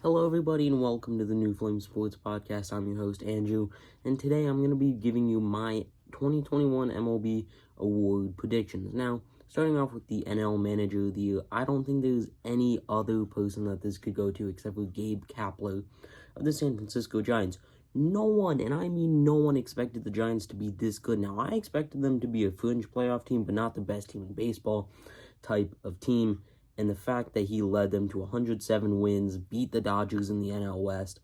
Hello, everybody, and welcome to the New Flame Sports Podcast. I'm your host, Andrew, and today I'm going to be giving you my 2021 MLB award predictions. Now, starting off with the NL Manager of the Year, I don't think there's any other person that this could go to except for Gabe Kapler of the San Francisco Giants. No one, and I mean no one, expected the Giants to be this good. Now, I expected them to be a fringe playoff team, but not the best team in baseball type of team. And the fact that he led them to 107 wins, beat the Dodgers in the NL West,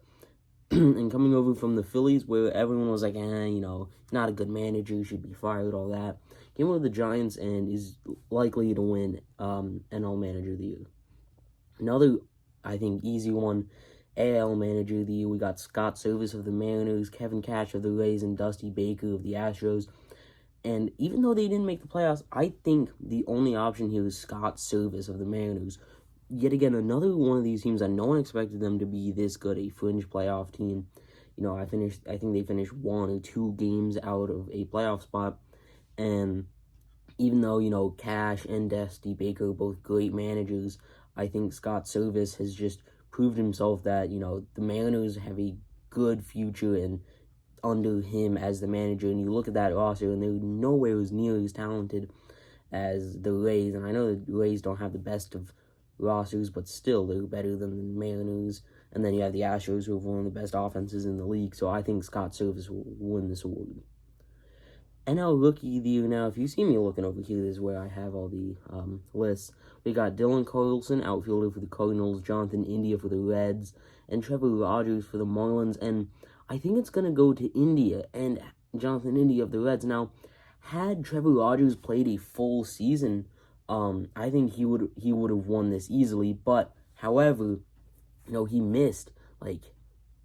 and coming over from the Phillies, where everyone was like, not a good manager, should be fired, all that, came over to the Giants and is likely to win NL Manager of the Year. Another, I think, easy one, AL Manager of the Year, we got Scott Service of the Mariners, Kevin Cash of the Rays, and Dusty Baker of the Astros. And even though they didn't make the playoffs, I think the only option here is Scott Service of the Mariners. Yet again, another one of these teams that no one expected them to be this good, a fringe playoff team. I think they finished 1 or 2 games out of a playoff spot. And even though, Cash and Dusty Baker are both great managers, I think Scott Service has just proved himself that, the Mariners have a good future and under him as the manager, and you look at that roster, and they're nowhere as near as talented as the Rays. And I know the Rays don't have the best of rosters, but still, they're better than the Mariners. And then you have the Astros, who have one of the best offenses in the league. So I think Scott Service will win this award. NL Rookie of the Year. Now, if you see me looking over here, this is where I have all the lists. We got Dylan Carlson, outfielder for the Cardinals, Jonathan India for the Reds, and Trevor Rogers for the Marlins. And I think it's going to go to India and Jonathan India of the Reds. Now, had Trevor Rogers played a full season, I think he would have won this easily. But, however, he missed like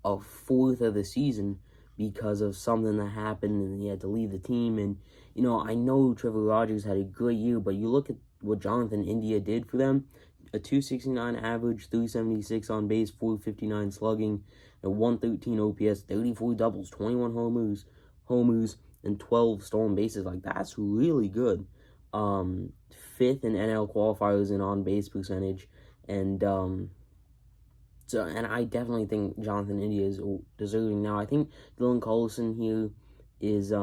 a fourth of the season because of something that happened, and he had to leave the team. And, I know Trevor Rogers had a great year, but you look at what Jonathan India did for them. A 269 average, 376 on base, 459 slugging, a 113 OPS, 34 doubles, 21 homers, and 12 stolen bases. Like, that's really good. 5th in NL qualifiers in on-base percentage. And I definitely think Jonathan India is deserving. Now, I think Dylan Carlson here is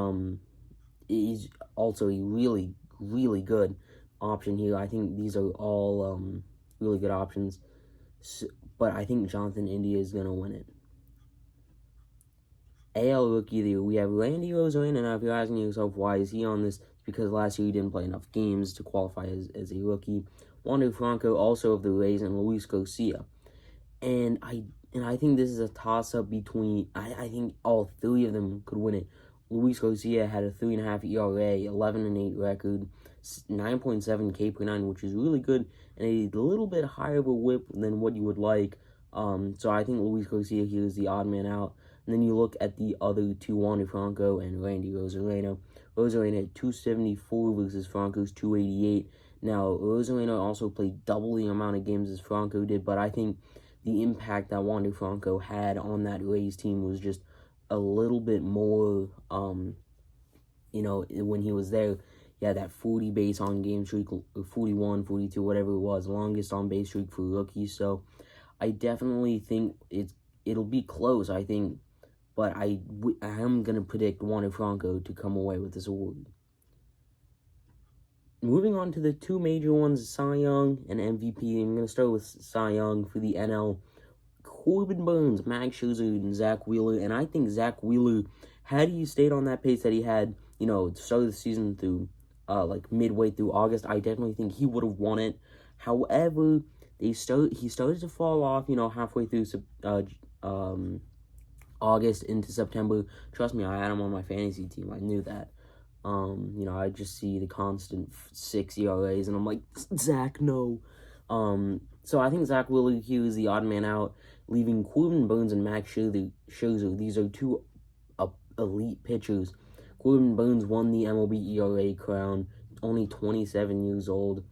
also a really, really good option here. I think these are all really good options. But I think Jonathan India is going to win it. AL Rookie of the Year, we have Randy Rosarena. Now, if you're asking yourself, why is he on this? It's because last year he didn't play enough games to qualify as a rookie. Wander Franco, also of the Rays, and Luis Garcia. And I think this is a toss-up between, I think all 3 of them could win it. Luis Garcia had a 3.5 ERA, 11-8 record, 9.7 K per 9, which is really good, and a little bit higher of a whip than what you would like. So I think Luis Garcia here is the odd man out. And then you look at the other 2, Wander Franco and Randy Rosarena. Rosarena had 274 versus Franco's 288. Now, Rosarena also played double the amount of games as Franco did, but I think the impact that Wander Franco had on that Rays team was just a little bit more, when he was there. He had that 40 base on game streak, 41, 42, whatever it was, longest on base streak for rookies. So I definitely think it'll be close, I think, but I am going to predict Wander Franco to come away with this award. Moving on to the 2 major ones, Cy Young and MVP. I'm going to start with Cy Young for the NL. Corbin Burns, Max Scherzer, and Zach Wheeler. And I think Zach Wheeler, had he stayed on that pace that he had, the start of the season through, midway through August, I definitely think he would have won it. However, he started to fall off, halfway through August into September. Trust me, I had him on my fantasy team. I knew that. I just see the constant 6 ERAs, and I'm like, Zach, no. So I think Zach Wheeler here is the odd man out, leaving Corbin Burns and Max Scherzer. These are 2 elite pitchers. Corbin Burns won the MLB ERA crown, only 27 years old,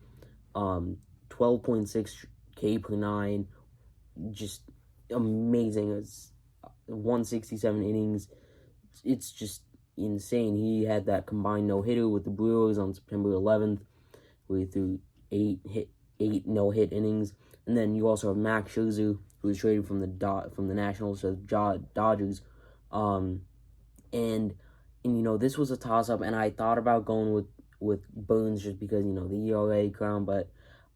12.6 K per 9, just amazing. It's 167 innings. It's just insane. He had that combined no-hitter with the Brewers on September 11th, where he threw 8 no-hit innings. And then you also have Max Scherzer, who was traded from the Nationals to the Dodgers. And this was a toss-up, and I thought about going with Burns just because, the ERA crown, but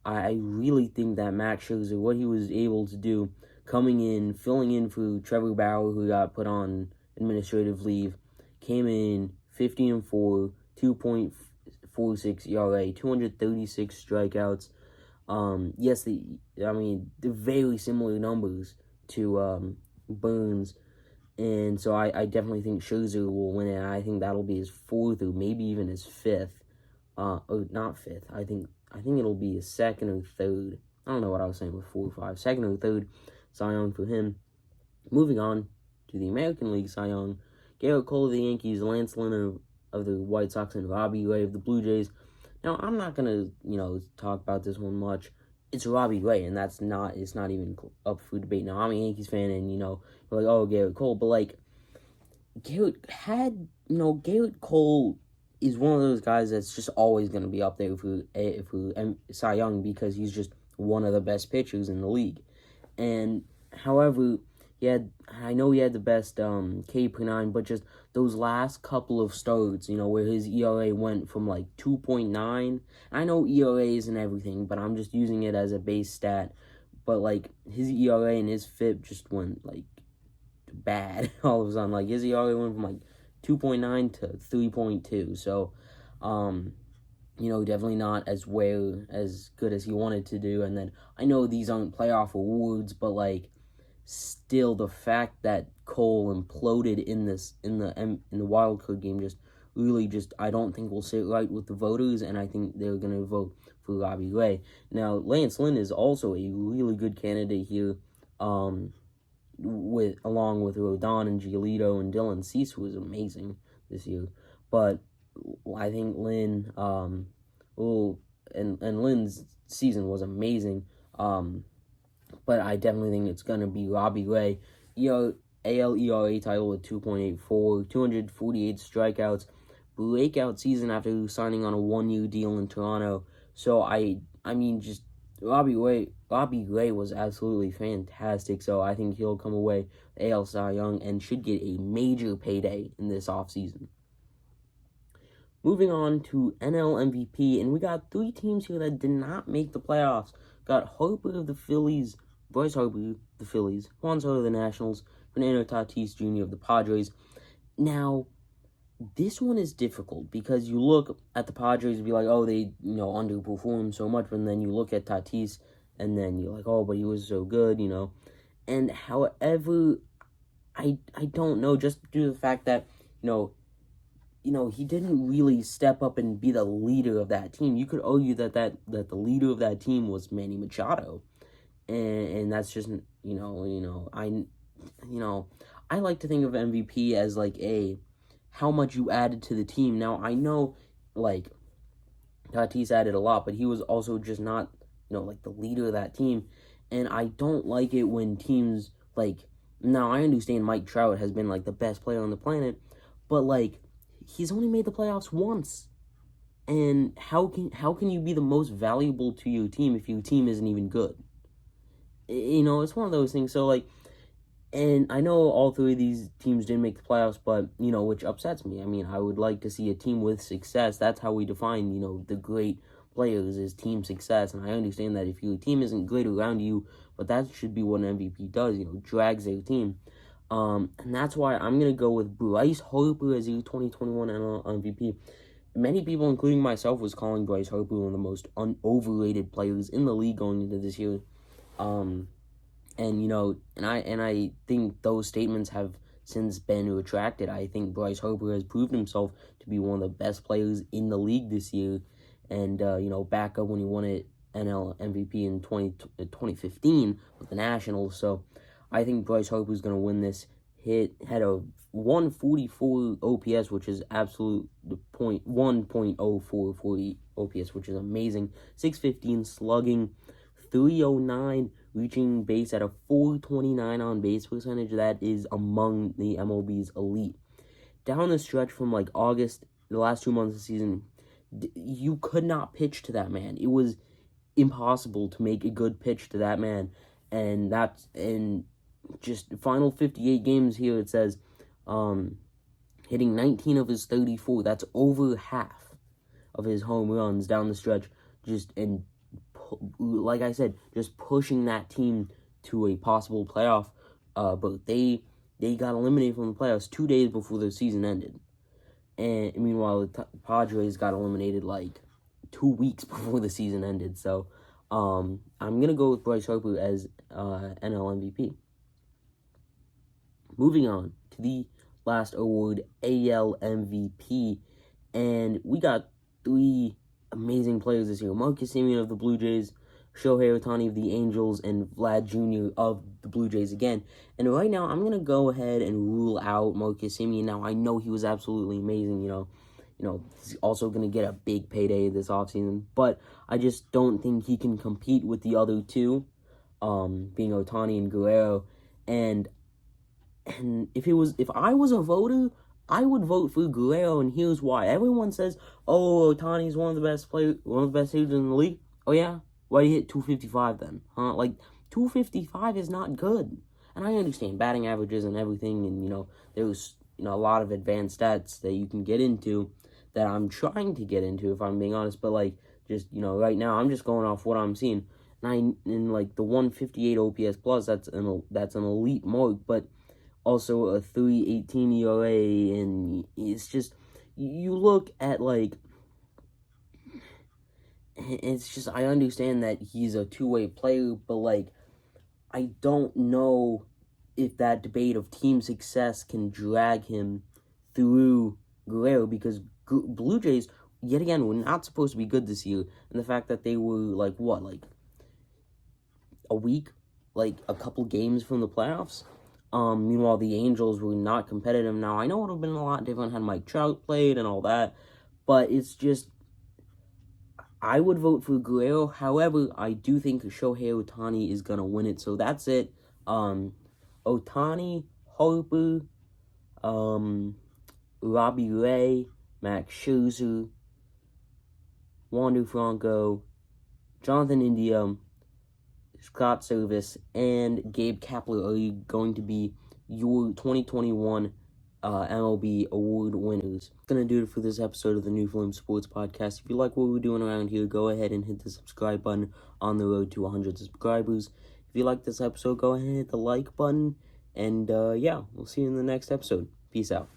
I really think that Max Scherzer, what he was able to do, coming in, filling in for Trevor Bauer, who got put on administrative leave, came in 50-4, 2.46 ERA, 236 strikeouts. Yes, they're very similar numbers to Burns. And so I definitely think Scherzer will win it. I think that'll be his fourth or maybe even his fifth. Or not fifth. I think it'll be his second or third. I don't know what I was saying with 4 or 5. Second or third Cy Young for him. Moving on to the American League Cy Young. Garrett Cole of the Yankees, Lance Lynn of the White Sox, and Robbie Ray of the Blue Jays. Now, I'm not going to, talk about this one much. It's Robbie Ray, and it's not even up for debate. Now, I'm a Yankees fan, and, you're like, oh, Garrett Cole, but, like, Garrett Cole is one of those guys that's just always going to be up there for Cy Young because he's just one of the best pitchers in the league. And, however, I know he had the best K per 9, but just those last couple of starts, where his ERA went from like 2.9. I know ERAs and everything, but I'm just using it as a base stat. But like his ERA and his FIP just went like bad all of a sudden. Like his ERA went from like 2.9 to 3.2. So, definitely not as good as he wanted to do. And then I know these aren't playoff awards, but like, still the fact that Cole imploded in the wild card game I don't think will sit right with the voters, and I think they're gonna vote for Robbie Ray. Now Lance Lynn is also a really good candidate here, along with Rodon and Giolito, and Dylan Cease was amazing this year. But I think Lynn and Lynn's season was amazing. But I definitely think it's going to be Robbie Ray. AL ERA title with 2.84, 248 strikeouts, breakout season after signing on a 1-year deal in Toronto. So, just Robbie Ray was absolutely fantastic. So, I think he'll come away AL Cy Young and should get a major payday in this offseason. Moving on to NL MVP, and we got 3 teams here that did not make the playoffs. Got Harper of the Phillies, Bryce Harper of the Phillies, Juan Soto of the Nationals, Fernando Tatis Jr. of the Padres. Now, this one is difficult because you look at the Padres and be like, oh, they, underperformed so much, but then you look at Tatis and then you're like, oh, but he was so good, And however, I don't know, just due to the fact that, he didn't really step up and be the leader of that team. You could argue that the leader of that team was Manny Machado, and that's just I like to think of MVP as like how much you added to the team. Now I know like Tatis added a lot, but he was also just not like the leader of that team, and I don't like it when teams like. Now I understand Mike Trout has been like the best player on the planet, but like. He's only made the playoffs once. And how can you be the most valuable to your team if your team isn't even good? It's one of those things. So, like, and I know all 3 of these teams didn't make the playoffs, but, which upsets me. I would like to see a team with success. That's how we define, the great players is team success. And I understand that if your team isn't great around you, but that should be what an MVP does, drags their team. And that's why I'm going to go with Bryce Harper as your 2021 NL MVP. Many people, including myself, was calling Bryce Harper one of the most overrated players in the league going into this year. And I think those statements have since been retracted. I think Bryce Harper has proved himself to be one of the best players in the league this year. And, back up when he won it NL MVP in 2015 with the Nationals. So, I think Bryce Harper is going to win this. Had a 144 OPS, which is absolute 1.044 OPS, which is amazing. 615 slugging, 309 reaching base at a 429 on base percentage. That is among the MLB's elite. Down the stretch from like August, the last 2 months of the season, you could not pitch to that man. It was impossible to make a good pitch to that man. And that's in just final 58 games here. It says hitting 19 of his 34. That's over half of his home runs down the stretch. Like I said, just pushing that team to a possible playoff. But they got eliminated from the playoffs 2 days before the season ended. And meanwhile, the Padres got eliminated like 2 weeks before the season ended. So I'm going to go with Bryce Harper as NL MVP. Moving on to the last award, AL MVP. And we got 3 amazing players this year. Marcus Semien of the Blue Jays, Shohei Ohtani of the Angels, and Vlad Jr. of the Blue Jays again. And right now, I'm going to go ahead and rule out Marcus Semien. Now, I know he was absolutely amazing, you know, he's also going to get a big payday this offseason. But I just don't think he can compete with the other two, being Ohtani and Guerrero. And if I was a voter, I would vote for Guerrero, and here's why. Everyone says, "Oh, Ohtani's one of the best hitters in the league." Oh yeah, why do you hit 255 then? Huh? Like 255 is not good. And I understand batting averages and everything, and there's a lot of advanced stats that you can get into that I'm trying to get into, if I'm being honest. But right now I'm just going off what I'm seeing. And the 158 OPS plus, that's an elite mark, but also a 3.18 ERA, and it's just, you look at, it's just, I understand that he's a two-way player, but, I don't know if that debate of team success can drag him through Guerrero, because Blue Jays, yet again, were not supposed to be good this year, and the fact that they were, a week, a couple games from the playoffs. Meanwhile, the Angels were not competitive. Now, I know it would have been a lot different had Mike Trout played and all that, but it's just, I would vote for Guerrero. However, I do think Shohei Ohtani is going to win it, so that's it. Ohtani, Harper, Robbie Ray, Max Scherzer, Wander Franco, Jonathan India, Scott Service, and Gabe Kapler are going to be your 2021 MLB award winners. That's going to do it for this episode of the New Flame Sports Podcast. If you like what we're doing around here, go ahead and hit the subscribe button on the road to 100 subscribers. If you like this episode, go ahead and hit the like button. And yeah, we'll see you in the next episode. Peace out.